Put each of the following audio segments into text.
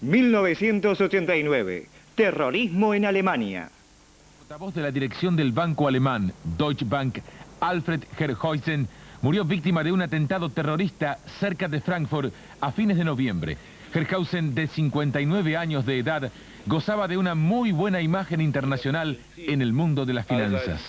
1989. Terrorismo en Alemania. Portavoz de la dirección del banco alemán, Deutsche Bank, Alfred Herrhausen, murió víctima de un atentado terrorista cerca de Frankfurt a fines de noviembre. Herrhausen, de 59 años de edad, gozaba de una muy buena imagen internacional en el mundo de las finanzas.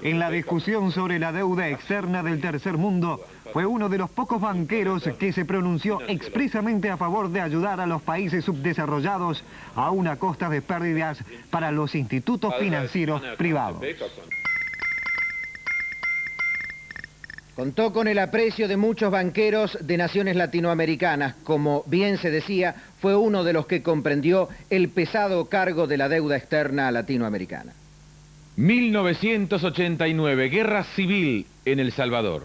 En la discusión sobre la deuda externa del tercer mundo, fue uno de los pocos banqueros que se pronunció expresamente a favor de ayudar a los países subdesarrollados a una costa de pérdidas para los institutos financieros privados. Contó con el aprecio de muchos banqueros de naciones latinoamericanas. Como bien se decía, fue uno de los que comprendió el pesado cargo de la deuda externa latinoamericana. 1989, guerra civil en El Salvador.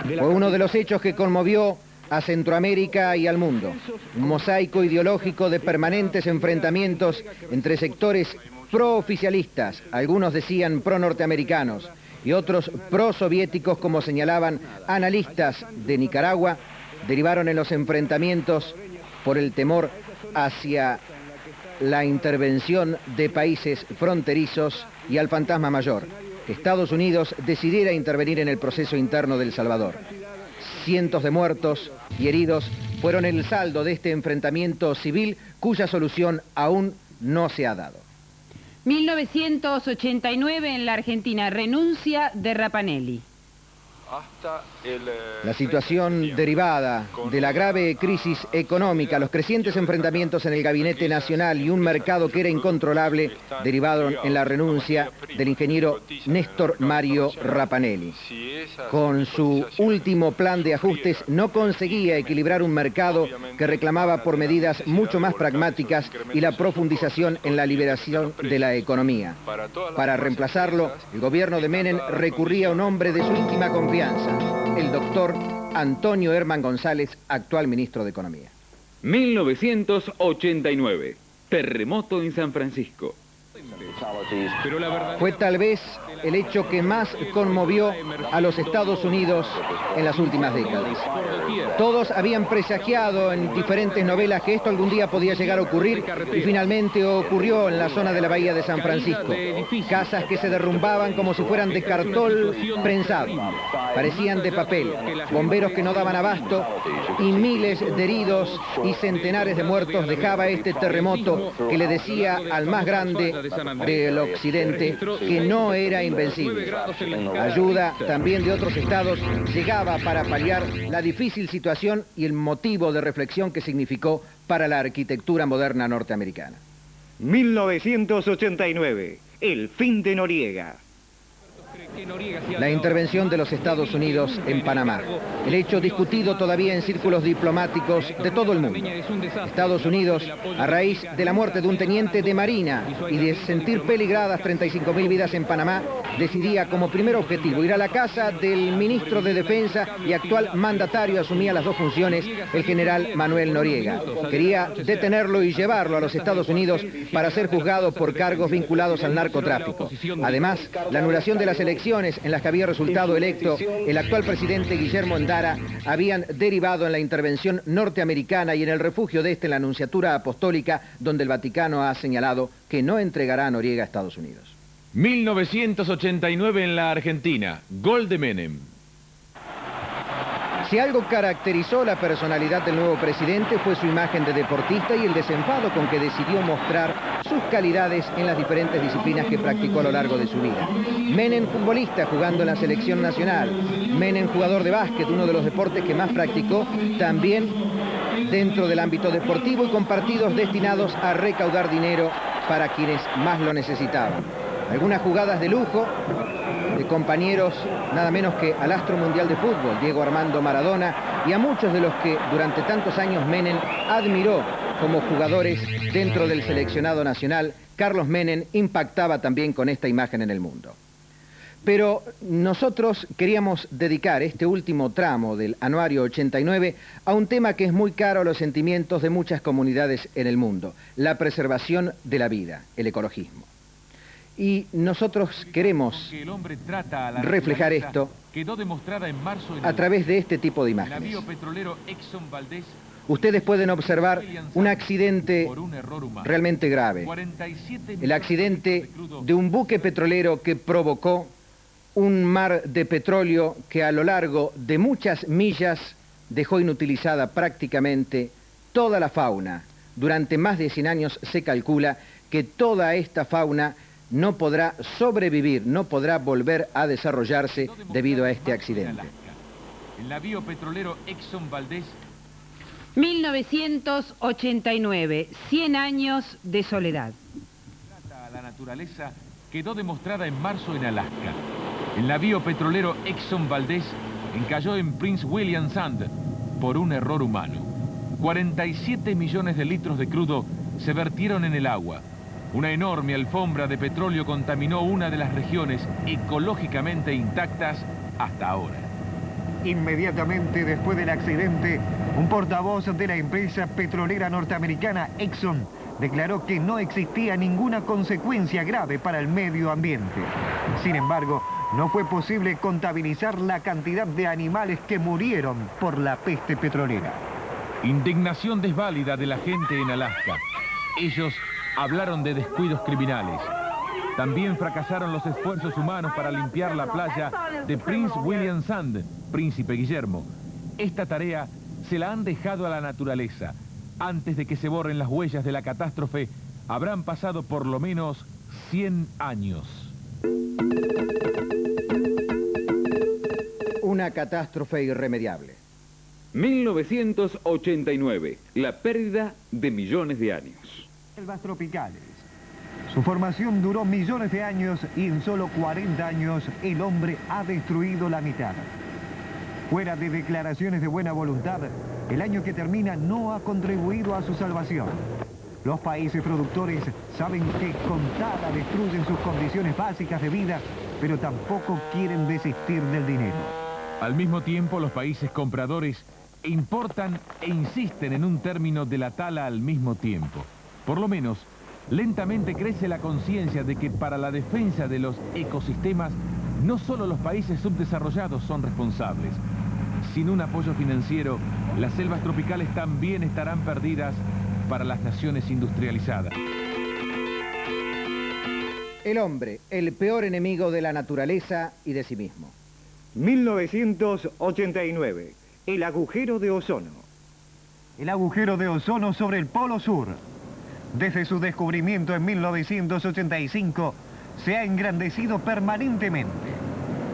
Fue uno de los hechos que conmovió a Centroamérica y al mundo. Un mosaico ideológico de permanentes enfrentamientos entre sectores pro-oficialistas, algunos decían pro-norteamericanos, y otros pro-soviéticos, como señalaban analistas de Nicaragua, derivaron en los enfrentamientos por el temor hacia la intervención de países fronterizos y al fantasma mayor, que Estados Unidos decidiera intervenir en el proceso interno de El Salvador. Cientos de muertos y heridos fueron el saldo de este enfrentamiento civil, cuya solución aún no se ha dado. 1989 en la Argentina, renuncia de Rapanelli. La situación derivada de la grave crisis económica, los crecientes enfrentamientos en el Gabinete Nacional y un mercado que era incontrolable derivaron en la renuncia del ingeniero Néstor Mario Rapanelli. Con su último plan de ajustes no conseguía equilibrar un mercado que reclamaba por medidas mucho más pragmáticas y la profundización en la liberación de la economía. Para reemplazarlo, el gobierno de Menem recurría a un hombre de su íntima confianza, el doctor Antonio Herman González, actual ministro de Economía. 1989, terremoto en San Francisco. Fue tal vez el hecho que más conmovió a los Estados Unidos en las últimas décadas. Todos habían presagiado en diferentes novelas que esto algún día podía llegar a ocurrir y finalmente ocurrió en la zona de la bahía de San Francisco. Casas que se derrumbaban como si fueran de cartón prensado, parecían de papel, bomberos que no daban abasto y miles de heridos y centenares de muertos dejaba este terremoto que le decía al más grande del occidente que no era invencible. Ayuda también de otros estados llegaba para paliar la difícil situación y el motivo de reflexión que significó para la arquitectura moderna norteamericana. 1989, el fin de Noriega. La intervención de los Estados Unidos en Panamá. El hecho discutido todavía en círculos diplomáticos de todo el mundo. Estados Unidos, a raíz de la muerte de un teniente de Marina y de sentir peligradas 35.000 vidas en Panamá, decidía como primer objetivo ir a la casa del ministro de Defensa y actual mandatario, asumía las dos funciones, el general Manuel Noriega. Quería detenerlo y llevarlo a los Estados Unidos para ser juzgado por cargos vinculados al narcotráfico. Además, la anulación de las elecciones en las que había resultado electo el actual presidente Guillermo Endara habían derivado en la intervención norteamericana y en el refugio de este en la Nunciatura Apostólica, donde el Vaticano ha señalado que no entregará a Noriega a Estados Unidos. 1989 en la Argentina, gol de Menem. Si algo caracterizó la personalidad del nuevo presidente fue su imagen de deportista y el desenfado con que decidió mostrar sus calidades en las diferentes disciplinas que practicó a lo largo de su vida. Menem, futbolista, jugando en la selección nacional. Menem, jugador de básquet, uno de los deportes que más practicó, también dentro del ámbito deportivo y con partidos destinados a recaudar dinero para quienes más lo necesitaban. Algunas jugadas de lujo de compañeros nada menos que al astro mundial de fútbol, Diego Armando Maradona, y a muchos de los que durante tantos años Menem admiró como jugadores dentro del seleccionado nacional. Carlos Menem impactaba también con esta imagen en el mundo. Pero nosotros queríamos dedicar este último tramo del Anuario 89 a un tema que es muy caro a los sentimientos de muchas comunidades en el mundo, la preservación de la vida, el ecologismo. Y nosotros queremos reflejar esto a través de este tipo de imágenes. Ustedes pueden observar un accidente por un error humano. realmente grave. 47 El accidente millones de crudo de un buque petrolero que provocó un mar de petróleo que a lo largo de muchas millas dejó inutilizada prácticamente toda la fauna. Durante más de 100 años se calcula que toda esta fauna no podrá sobrevivir, no podrá volver a desarrollarse debido a este accidente. El navío petrolero Exxon Valdez. 1989, 100 años de soledad. A la naturaleza quedó demostrada en marzo en Alaska. El navío petrolero Exxon Valdez encalló en Prince William Sound por un error humano. 47 millones de litros de crudo se vertieron en el agua. Una enorme alfombra de petróleo contaminó una de las regiones ecológicamente intactas hasta ahora. Inmediatamente después del accidente, un portavoz de la empresa petrolera norteamericana Exxon declaró que no existía ninguna consecuencia grave para el medio ambiente. Sin embargo, no fue posible contabilizar la cantidad de animales que murieron por la peste petrolera. Indignación desválida de la gente en Alaska. Ellos hablaron de descuidos criminales. También fracasaron los esfuerzos humanos para limpiar la playa de Prince William Sound, Príncipe Guillermo. Esta tarea se la han dejado a la naturaleza. Antes de que se borren las huellas de la catástrofe, habrán pasado por lo menos 100 años. Una catástrofe irremediable. 1989, la pérdida de millones de años. Selvas tropicales. Su formación duró millones de años y en solo 40 años el hombre ha destruido la mitad. Fuera de declaraciones de buena voluntad, el año que termina no ha contribuido a su salvación. Los países productores saben que con tala destruyen sus condiciones básicas de vida, pero tampoco quieren desistir del dinero. Al mismo tiempo, los países compradores importan e insisten en un término de la tala al mismo tiempo. Por lo menos, lentamente crece la conciencia de que para la defensa de los ecosistemas, no solo los países subdesarrollados son responsables. Sin un apoyo financiero, las selvas tropicales también estarán perdidas para las naciones industrializadas. El hombre, el peor enemigo de la naturaleza y de sí mismo. 1989, el agujero de ozono. El agujero de ozono sobre el Polo Sur. Desde su descubrimiento en 1985, se ha engrandecido permanentemente.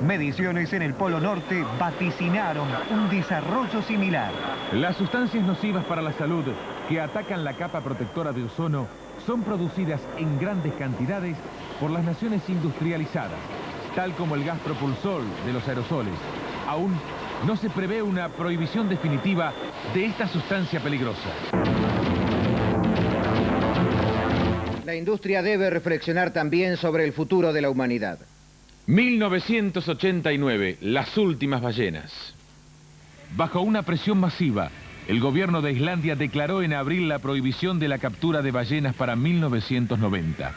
Mediciones en el Polo Norte vaticinaron un desarrollo similar. Las sustancias nocivas para la salud que atacan la capa protectora de ozono son producidas en grandes cantidades por las naciones industrializadas, tal como el gas propulsor de los aerosoles. Aún no se prevé una prohibición definitiva de esta sustancia peligrosa. La industria debe reflexionar también sobre el futuro de la humanidad. 1989, las últimas ballenas. Bajo una presión masiva, el gobierno de Islandia declaró en abril la prohibición de la captura de ballenas para 1990.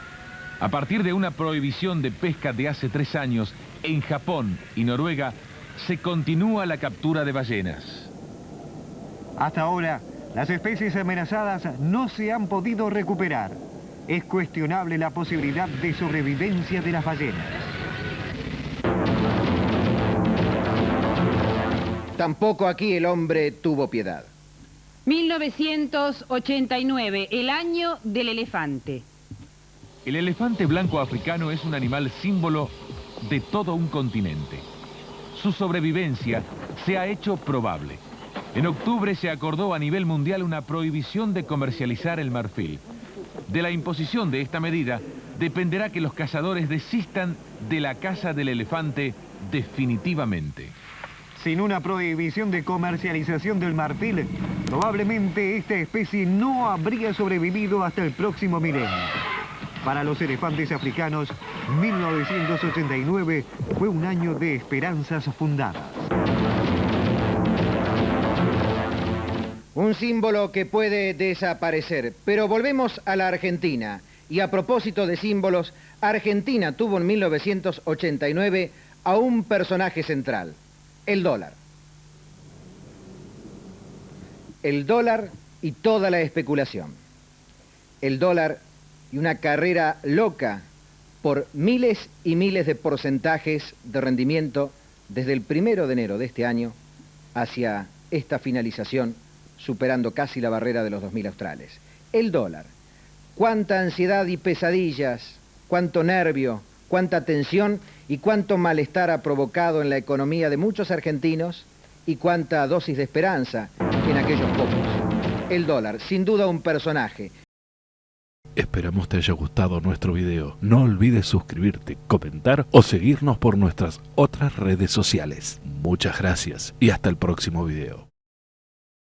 A partir de una prohibición de pesca de hace 3 años, en Japón y Noruega, se continúa la captura de ballenas. Hasta ahora, las especies amenazadas no se han podido recuperar. Es cuestionable la posibilidad de sobrevivencia de las ballenas. Tampoco aquí el hombre tuvo piedad. 1989, el año del elefante. El elefante blanco africano es un animal símbolo de todo un continente. Su sobrevivencia se ha hecho probable. En octubre se acordó a nivel mundial una prohibición de comercializar el marfil. De la imposición de esta medida dependerá que los cazadores desistan de la caza del elefante definitivamente. Sin una prohibición de comercialización del marfil, probablemente esta especie no habría sobrevivido hasta el próximo milenio. Para los elefantes africanos, 1989 fue un año de esperanzas fundadas. Un símbolo que puede desaparecer. Pero volvemos a la Argentina. Y a propósito de símbolos, Argentina tuvo en 1989 a un personaje central, el dólar. El dólar y toda la especulación. El dólar y una carrera loca por miles y miles de porcentajes de rendimiento desde el 1 de enero de este año hacia esta finalización, superando casi la barrera de los 2000 australes. El dólar. Cuánta ansiedad y pesadillas, cuánto nervio, cuánta tensión y cuánto malestar ha provocado en la economía de muchos argentinos y cuánta dosis de esperanza en aquellos pocos. El dólar, sin duda un personaje. Esperamos te haya gustado nuestro video. No olvides suscribirte, comentar o seguirnos por nuestras otras redes sociales. Muchas gracias y hasta el próximo video.